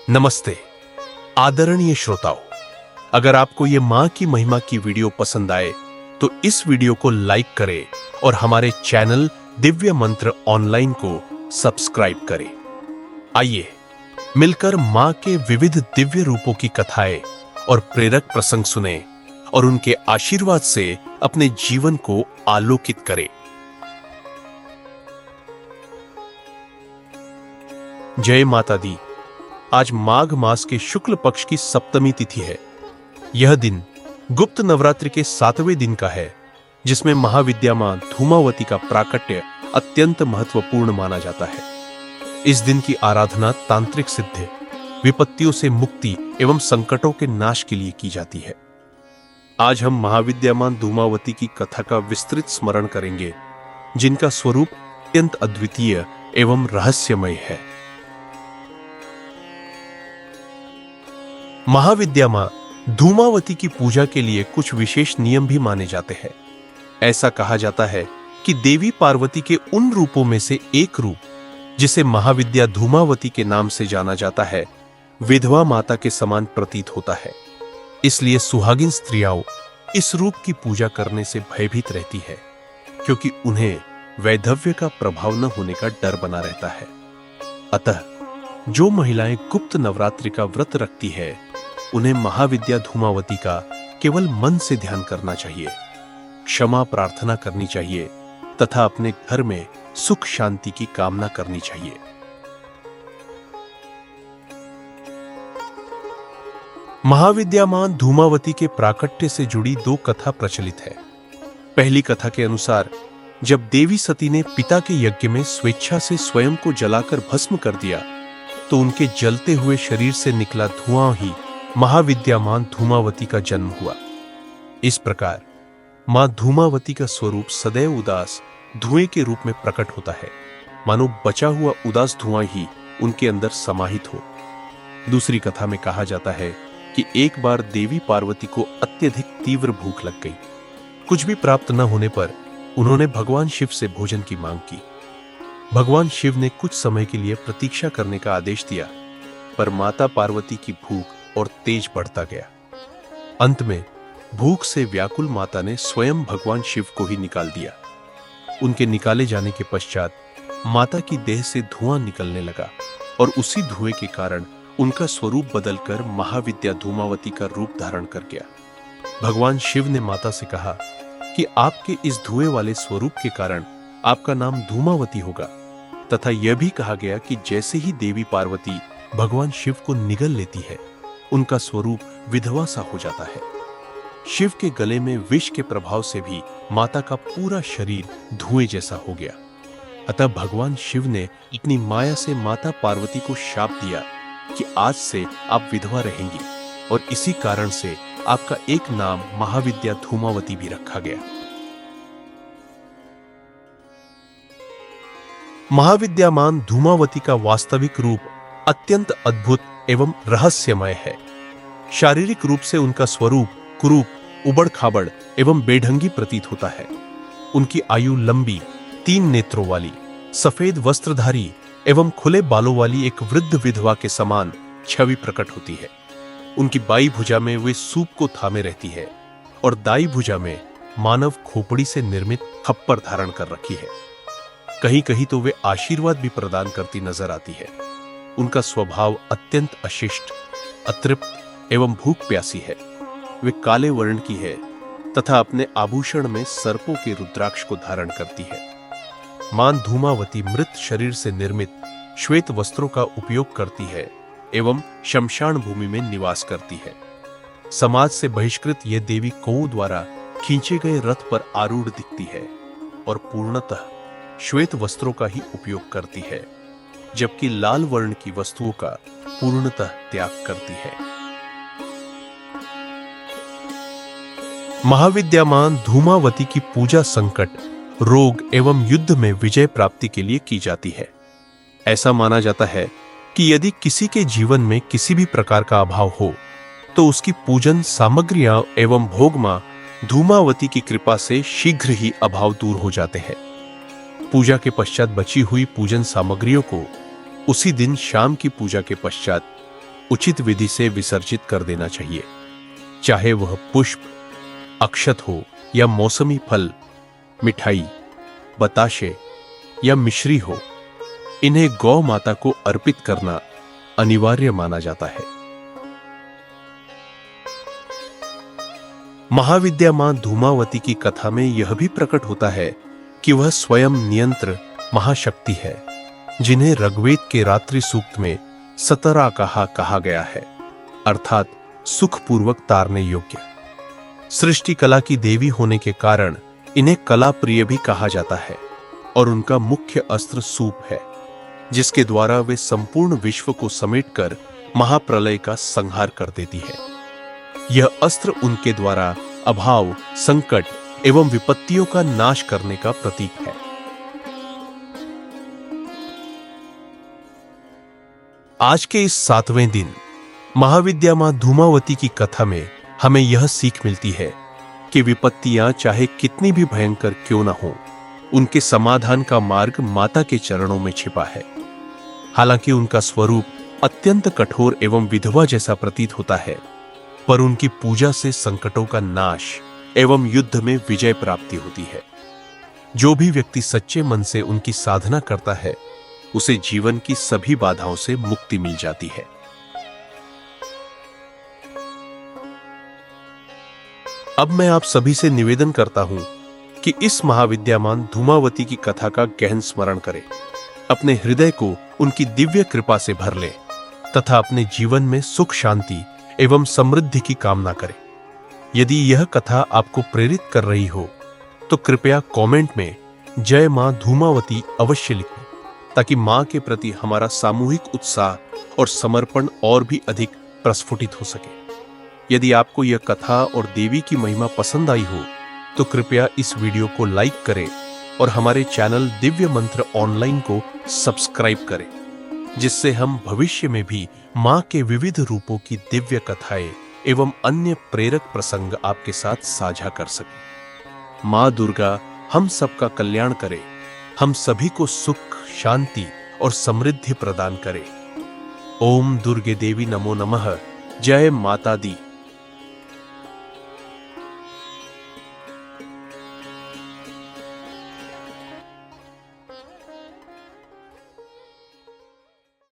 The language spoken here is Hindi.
नमस्ते आदरणीय श्रोताओं, अगर आपको ये मां की महिमा की वीडियो पसंद आए तो इस वीडियो को लाइक करें और हमारे चैनल दिव्य मंत्र ऑनलाइन को सब्सक्राइब करें। आइए मिलकर मां के विविध दिव्य रूपों की कथाएं और प्रेरक प्रसंग सुने और उनके आशीर्वाद से अपने जीवन को आलोकित करें। जय माता दी। आज माघ मास के शुक्ल पक्ष की सप्तमी तिथि है। यह दिन गुप्त नवरात्रि के 7वें दिन का है, जिसमें महाविद्या मां धूमावती का प्राकट्य अत्यंत महत्वपूर्ण माना जाता है। इस दिन की आराधना तांत्रिक सिद्धि, विपत्तियों से मुक्ति एवं संकटों के नाश के लिए की जाती है। आज हम महाविद्यामान धूमावती की कथा का विस्तृत स्मरण करेंगे, जिनका स्वरूप अत्यंत अद्वितीय एवं रहस्यमय है। महाविद्या मां धूमावती की पूजा के लिए कुछ विशेष नियम भी माने जाते हैं। ऐसा कहा जाता है कि देवी पार्वती के उन रूपों में से एक रूप, जिसे महाविद्या धूमावती के नाम से जाना जाता है, विधवा माता के समान प्रतीत होता है। इसलिए सुहागिन स्त्रियां इस रूप की पूजा करने से भयभीत रहती है, क्योंकि उन्हें वैधव्य का प्रभाव न होने का डर बना रहता है। अतः जो महिलाएं गुप्त नवरात्रि का व्रत रखती है, उन्हें महाविद्या धूमावती का केवल मन से ध्यान करना चाहिए, क्षमा प्रार्थना करनी चाहिए तथा अपने घर में सुख शांति की कामना करनी चाहिए। महाविद्या मां धूमावती के प्राकट्य से जुड़ी दो कथा प्रचलित है। पहली कथा के अनुसार, जब देवी सती ने पिता के यज्ञ में स्वेच्छा से स्वयं को जलाकर भस्म कर दिया, तो उनके जलते हुए शरीर से निकला धुआं ही महाविद्यामान धूमावती का जन्म हुआ। इस प्रकार मां धूमावती का स्वरूप सदैव उदास धुएं के रूप में प्रकट होता है, मानो बचा हुआ उदास धुआं ही उनके अंदर समाहित हो। दूसरी कथा में कहा जाता है कि एक बार देवी पार्वती को अत्यधिक तीव्र भूख लग गई। कुछ भी प्राप्त न होने पर उन्होंने भगवान शिव से भोजन की मांग की। भगवान शिव ने कुछ समय के लिए प्रतीक्षा करने का आदेश दिया, पर माता पार्वती की भूख और तेज बढ़ता गया। अंत में भूख से व्याकुल माता ने स्वयं भगवान शिव को ही निकाल दिया। उनके निकाले जाने के पश्चात माता की देह से धुआं निकलने लगा और उसी धुएं के कारण उनका स्वरूप बदलकर महाविद्या धूमावती का रूप धारण कर गया। भगवान शिव ने माता से कहा कि आपके इस धुएं वाले स्वरूप के कारण आपका नाम धूमावती होगा, तथा यह भी कहा गया कि जैसे ही देवी पार्वती भगवान शिव को निगल लेती है, उनका स्वरूप विधवा सा हो जाता है। शिव के गले में विष के प्रभाव से भी माता का पूरा शरीर धुएं जैसा हो गया। अतः भगवान शिव ने इतनी माया से माता पार्वती को शाप दिया कि आज से आप विधवा रहेंगी, और इसी कारण से आपका एक नाम महाविद्या धूमावती भी रखा गया। महाविद्यामान धूमावती का वास्तविक रूप अत्यंत अद्भुत एवं रहस्यमय है। शारीरिक रूप से उनका स्वरूप कुरूप, उबड़ खाबड़ एवं बेढंगी प्रतीत होता है। उनकी आयु लंबी, 3 नेत्रों वाली, सफेद वस्त्रधारी एवं खुले बालों वाली एक वृद्ध विधवा के समान छवि प्रकट होती है। उनकी बाई भुजा में वे सूप को थामे रहती है और दाई भुजा में मानव खोपड़ी से निर्मित खप्पर धारण कर रखी है। कहीं कहीं तो वे आशीर्वाद भी प्रदान करती नजर आती है। उनका स्वभाव अत्यंत अशिष्ट, अतृप्त एवं भूख प्यासी है। वे काले वर्ण की है तथा अपने आभूषण में सर्पों के रुद्राक्ष को धारण करती है। मां धूमावती मृत शरीर से निर्मित श्वेत वस्त्रों का उपयोग करती है एवं शमशान भूमि में निवास करती है। समाज से बहिष्कृत यह देवी कौओं द्वारा खींचे गए रथ पर आरूढ़ दिखती है और पूर्णतः श्वेत वस्त्रों का ही उपयोग करती है, जबकि लाल वर्ण की वस्तुओं का पूर्णतः त्याग करती है। महाविद्यामान धूमावती की पूजा संकट, रोग एवं युद्ध में विजय प्राप्ति के लिए की जाती है। ऐसा माना जाता है कि यदि किसी के जीवन में किसी भी प्रकार का अभाव हो, तो उसकी पूजन सामग्रियां एवं भोग मां धूमावती की कृपा से शीघ्र ही अभाव दूर हो जाते हैं। पूजा के पश्चात बची हुई पूजन सामग्रियों को उसी दिन शाम की पूजा के पश्चात उचित विधि से विसर्जित कर देना चाहिए। चाहे वह पुष्प, अक्षत हो या मौसमी फल, मिठाई, बताशे या मिश्री हो, इन्हें गौ माता को अर्पित करना अनिवार्य माना जाता है। महाविद्या मां धूमावती की कथा में यह भी प्रकट होता है कि वह स्वयं नियंत्र महाशक्ति है, जिन्हें ऋग्वेद के रात्रि सूक्त में सतराकाहा कहा गया है, अर्थात सुखपूर्वक तारने योग्य। सृष्टि कला की देवी होने के कारण इन्हें कला प्रिय भी कहा जाता है और उनका मुख्य अस्त्र सूप है, जिसके द्वारा वे संपूर्ण विश्व को समेटकर महाप्रलय का संहार कर देती है। यह अस्त्र उनके द्वारा अभाव, संकट एवं विपत्तियों का नाश करने का प्रतीक है। आज के इस 7वें दिन महाविद्या मां धूमावती की कथा में हमें यह सीख मिलती है कि विपत्तियां चाहे कितनी भी भयंकर क्यों न हो, उनके समाधान का मार्ग माता के चरणों में छिपा है। हालांकि उनका स्वरूप अत्यंत कठोर एवं विधवा जैसा प्रतीत होता है, पर उनकी पूजा से संकटों का नाश एवं युद्ध में विजय प्राप्ति होती है। जो भी व्यक्ति सच्चे मन से उनकी साधना करता है, उसे जीवन की सभी बाधाओं से मुक्ति मिल जाती है। अब मैं आप सभी से निवेदन करता हूं कि इस महाविद्यामान धूमावती की कथा का गहन स्मरण करें, अपने हृदय को उनकी दिव्य कृपा से भर लें तथा अपने जीवन में सुख, शांति एवं समृद्धि की कामना करें। यदि यह कथा आपको प्रेरित कर रही हो तो कृपया कमेंट में जय मां धूमावती अवश्य लिखें, ताकि मां के प्रति हमारा सामूहिक उत्साह और समर्पण और भी अधिक प्रस्फुटित हो सके। यदि आपको यह कथा और देवी की महिमा पसंद आई हो तो कृपया इस वीडियो को लाइक करें और हमारे चैनल दिव्य मंत्र ऑनलाइन को सब्सक्राइब करें, जिससे हम भविष्य में भी मां के विविध रूपों की दिव्य कथाएं एवं अन्य प्रेरक प्रसंग आपके साथ साझा कर सकें। मां दुर्गा हम सबका कल्याण करे, हम सभी को सुख, शांति और समृद्धि प्रदान करे। ओम दुर्गे देवी नमो नमः। जय माता दी।